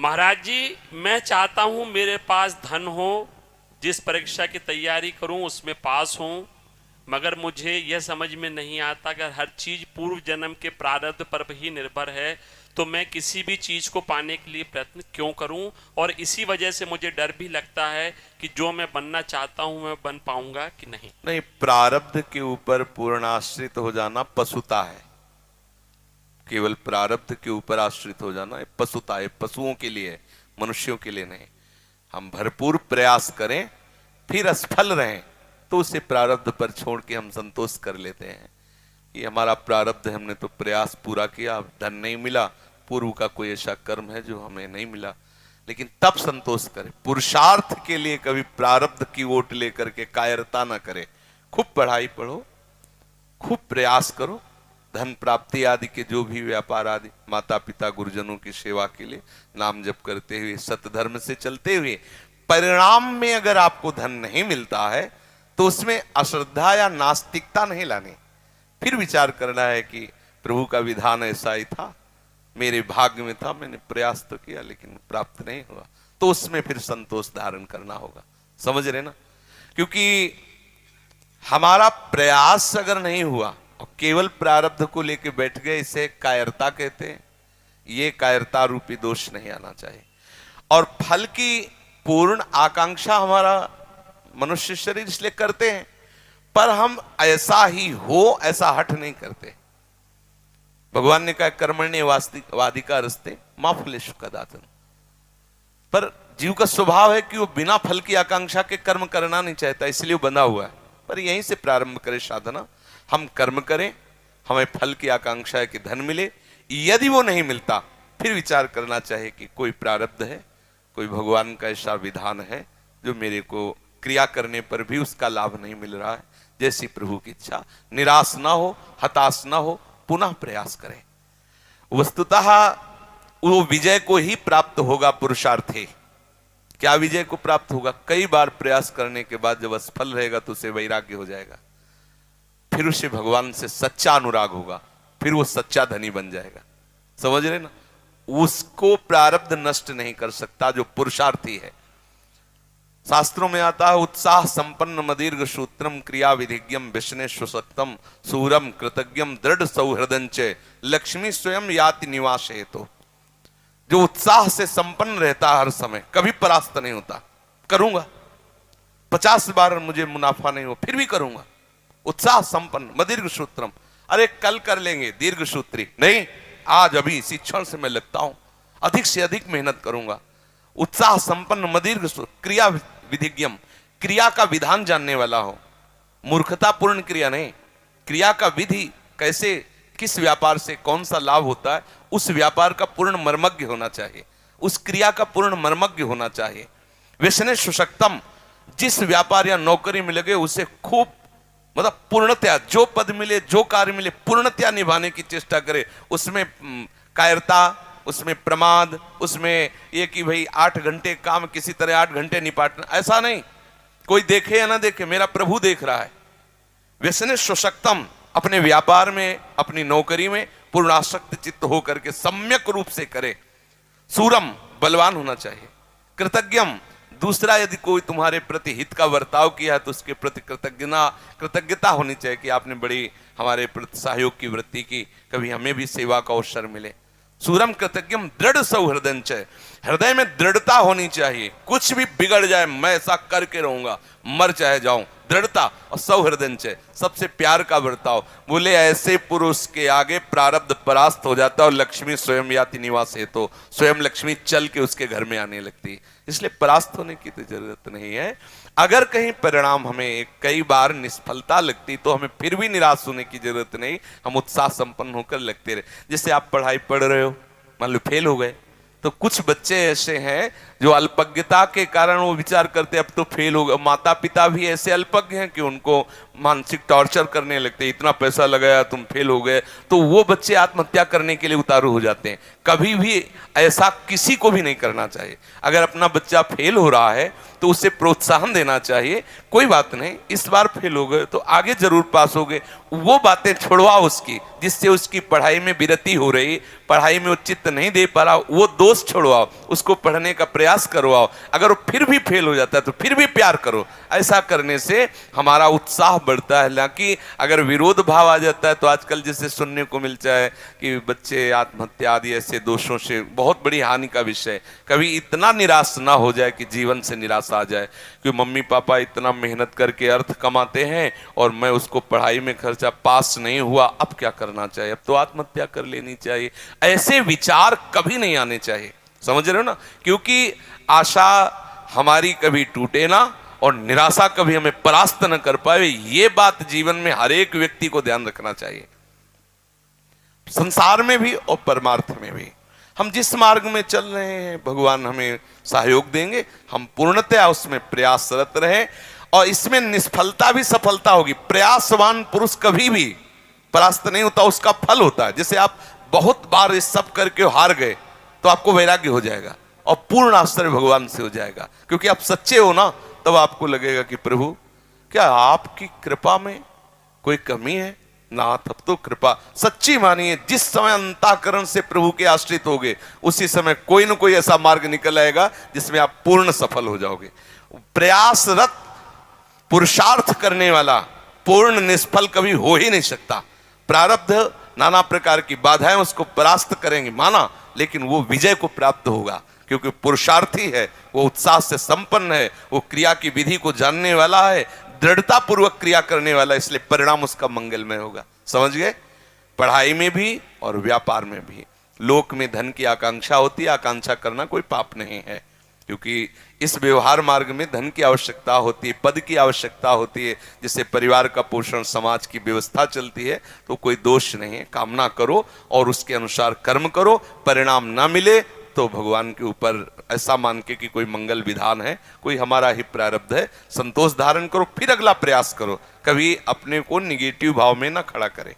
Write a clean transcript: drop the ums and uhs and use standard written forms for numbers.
महाराज जी, मैं चाहता हूं मेरे पास धन हो, जिस परीक्षा की तैयारी करूं उसमें पास हूं, मगर मुझे यह समझ में नहीं आता अगर हर चीज पूर्व जन्म के प्रारब्ध पर ही निर्भर है तो मैं किसी भी चीज को पाने के लिए प्रयत्न क्यों करूं। और इसी वजह से मुझे डर भी लगता है कि जो मैं बनना चाहता हूं मैं बन पाऊंगा कि नहीं। नहीं, प्रारब्ध के ऊपर पूर्ण आश्रित हो जाना पशुता है। केवल प्रारब्ध के ऊपर आश्रित हो जाना पशुता है, पशुओं के लिए, मनुष्यों के लिए नहीं। हम भरपूर प्रयास करें फिर असफल रहें तो उसे प्रारब्ध पर छोड़ के हम संतोष कर लेते हैं। ये हमारा प्रारब्ध है, हमने तो प्रयास पूरा किया, धन नहीं मिला, पूर्व का कोई ऐसा कर्म है जो हमें नहीं मिला, लेकिन तब संतोष करें। पुरुषार्थ के लिए कभी प्रारब्ध की ओट लेकर के कायरता ना करें। खूब पढ़ाई पढ़ो, खूब प्रयास करो, धन प्राप्ति आदि के जो भी व्यापार आदि, माता पिता गुरुजनों की सेवा के लिए नाम जप करते हुए, सतधर्म से चलते हुए, परिणाम में अगर आपको धन नहीं मिलता है तो उसमें अश्रद्धा या नास्तिकता नहीं लानी। फिर विचार करना है कि प्रभु का विधान ऐसा ही था, मेरे भाग्य में था, मैंने प्रयास तो किया लेकिन प्राप्त नहीं हुआ, तो उसमें फिर संतोष धारण करना होगा। समझ रहे ना? क्योंकि हमारा प्रयास अगर नहीं हुआ और केवल प्रारब्ध को लेकर बैठ गए, इसे कायरता कहते हैं। ये कायरता रूपी दोष नहीं आना चाहिए। और फल की पूर्ण आकांक्षा हमारा मनुष्य शरीर इसलिए करते हैं, पर हम ऐसा ही हो ऐसा हठ नहीं करते। भगवान ने कहा कर्मण्य वादिका रस्ते मां फलेषु कदाचन। पर जीव का स्वभाव है कि वो बिना फल की आकांक्षा के कर्म करना नहीं चाहता, इसलिए वो बंधा हुआ है। पर यहीं से प्रारंभ करें साधना, हम कर्म करें, हमें फल की आकांक्षा है कि धन मिले। यदि वो नहीं मिलता फिर विचार करना चाहिए कि कोई प्रारब्ध है, कोई भगवान का ऐसा विधान है जो मेरे को क्रिया करने पर भी उसका लाभ नहीं मिल रहा है, जैसी प्रभु की इच्छा। निराश ना हो, हताश ना हो, पुनः प्रयास करें। वस्तुतः वो विजय को ही प्राप्त होगा पुरुषार्थी। क्या विजय को प्राप्त होगा? कई बार प्रयास करने के बाद जब असफल रहेगा तो उसे वैराग्य हो जाएगा, फिर उसे भगवान से सच्चा अनुराग होगा, फिर वो सच्चा धनी बन जाएगा। समझ रहे ना? उसको प्रारब्ध नष्ट नहीं कर सकता जो पुरुषार्थी है। शास्त्रों में आता है उत्साह संपन्न मदीर्घ सूत्रम क्रिया विधिज्ञम विष्णे सुसक्तम सूरम कृतज्ञम दृढ़ सौहृदंच लक्ष्मी स्वयं याति निवास हेतु। जो उत्साह से संपन्न रहता हर समय, कभी परास्त नहीं होता। करूंगा 50 बार मुझे मुनाफा नहीं हो फिर भी करूंगा। उत्साह संपन्न मदीर्घ सूत्रम, अरे कल कर लेंगे, दीर्घ सूत्री नहीं, आज अभी इसी क्षण से मैं लगता हूं, अधिक से अधिक मेहनत करूंगा। उत्साह संपन्न मदीर्घ क्रिया विधिज्ञम, क्रिया का विधान जानने वाला हो, मूर्खतापूर्ण क्रिया नहीं, क्रिया का विधि कैसे, किस व्यापार से कौन सा लाभ होता है, उस व्यापार का पूर्ण मर्मज्ञ होना चाहिए, उस क्रिया का पूर्ण मर्मज्ञ होना चाहिए। व्यसने सुशक्तम, जिस व्यापार या नौकरी में लगे उसे खूब मतलब पूर्णतया, जो पद मिले जो कार्य मिले पूर्णतया निभाने की चेष्टा करे। उसमें कायरता, उसमें प्रमाद, उसमें ये कि भाई 8 घंटे काम किसी तरह 8 घंटे निपाटना, ऐसा नहीं। कोई देखे या ना देखे, मेरा प्रभु देख रहा है। व्यसने सुशक्तम, अपने व्यापार में, अपनी नौकरी में पूर्णासक्त चित्त होकर के सम्यक रूप से करे। सूरम, बलवान होना चाहिए। कृतज्ञम, दूसरा यदि कोई तुम्हारे प्रति हित का बर्ताव किया है तो उसके प्रति कृतज्ञता होनी चाहिए कि आपने बड़ी हमारे प्रति सहयोग की वृत्ति की, कभी हमें भी सेवा का अवसर मिले। सूरम कृतज्ञम दृढ़ सौहृदंच, हृदय में दृढ़ता होनी चाहिए। कुछ भी बिगड़ जाए मैं ऐसा करके रहूंगा, मर चाहे जाऊं, दृढ़ता। और सौहृदंच, सबसे प्यार का बर्ताव। बोले ऐसे पुरुष के आगे प्रारब्ध परास्त हो जाता है और लक्ष्मी स्वयं याति निवास है, तो स्वयं लक्ष्मी चल के उसके घर में आने लगती। इसलिए परास्त होने की तो जरूरत नहीं है। अगर कहीं परिणाम हमें कई बार निष्फलता लगती तो हमें फिर भी निराश होने की जरूरत नहीं, हम उत्साह संपन्न होकर लगते रहे। जैसे आप पढ़ाई पढ़ रहे हो, मान लो फेल हो गए, तो कुछ बच्चे ऐसे हैं जो अल्पज्ञता के कारण वो विचार करते अब तो फेल होगा। माता पिता भी ऐसे अल्पज्ञ हैं कि उनको मानसिक टॉर्चर करने लगते, इतना पैसा लगाया तुम फेल हो गए, तो वो बच्चे आत्महत्या करने के लिए उतारू हो जाते हैं। कभी भी ऐसा किसी को भी नहीं करना चाहिए। अगर अपना बच्चा फेल हो रहा है तो उसे प्रोत्साहन देना चाहिए, कोई बात नहीं, इस बार फेल हो गए तो आगे जरूर पास हो गए। वो बातें छोड़वाओ उसकी, जिससे उसकी पढ़ाई में विरति हो रही, पढ़ाई में वो चित्त नहीं दे पा रहा, वो दोष छोड़वाओ, उसको पढ़ने का प्रयास करवाओ। अगर वो फिर भी फेल हो जाता है तो फिर भी प्यार करो। ऐसा करने से हमारा उत्साह बढ़ता है। हालांकि अगर विरोध भाव आ जाता है तो आजकल जैसे सुनने को मिलता है कि बच्चे आत्महत्या आदि ऐसे दोषों से, बहुत बड़ी हानि का विषय। कभी इतना निराश ना हो जाए कि जीवन से निराशा आ जाए कि मम्मी पापा इतना मेहनत करके अर्थ कमाते हैं और मैं उसको पढ़ाई में खर्चा, पास नहीं हुआ, अब क्या करना चाहिए, अब तो आत्महत्या कर लेनी चाहिए। ऐसे विचार कभी नहीं आने चाहिए, समझ रहे हो ना। क्योंकि आशा हमारी कभी टूटे ना और निराशा कभी हमें परास्त न कर पाए, ये बात जीवन में हर एक व्यक्ति को ध्यान रखना चाहिए, संसार में भी और परमार्थ में भी। हम जिस मार्ग में चल रहे हैं भगवान हमें सहयोग देंगे, हम पूर्णतया उसमें प्रयासरत रहें और इसमें निष्फलता भी सफलता होगी। प्रयासवान पुरुष कभी भी परास्त नहीं होता, उसका फल होता है। जैसे आप बहुत बार इस सब करके हार गए तो आपको वैराग्य हो जाएगा और पूर्ण आश्रय भगवान से हो जाएगा, क्योंकि आप सच्चे हो ना। तब आपको लगेगा कि प्रभु क्या आपकी कृपा में कोई कमी है ना, तब तो कृपा सच्ची मानिए। जिस समय अंतःकरण से प्रभु के आश्रित होगे उसी समय कोई ना कोई ऐसा मार्ग निकल आएगा जिसमें आप पूर्ण सफल हो जाओगे। प्रयासरत पुरुषार्थ करने वाला पूर्ण निष्फल कभी हो ही नहीं सकता। प्रारब्ध नाना प्रकार की बाधाएं उसको परास्त करेंगे माना, लेकिन वो विजय को प्राप्त होगा, क्योंकि पुरुषार्थी है, वो उत्साह से संपन्न है, वो क्रिया की विधि को जानने वाला है, दृढ़ता पूर्वक क्रिया करने वाला, इसलिए परिणाम उसका मंगलमय होगा। समझ गए। पढ़ाई में भी और व्यापार में भी लोक में धन की आकांक्षा होती है, आकांक्षा करना कोई पाप नहीं है, क्योंकि इस व्यवहार मार्ग में धन की आवश्यकता होती है, पद की आवश्यकता होती है, जिससे परिवार का पोषण, समाज की व्यवस्था चलती है, तो कोई दोष नहीं है। कामना करो और उसके अनुसार कर्म करो, परिणाम ना मिले तो भगवान के ऊपर ऐसा मान के कि कोई मंगल विधान है, कोई हमारा ही प्रारब्ध है, संतोष धारण करो, फिर अगला प्रयास करो। कभी अपने को निगेटिव भाव में ना खड़ा करें।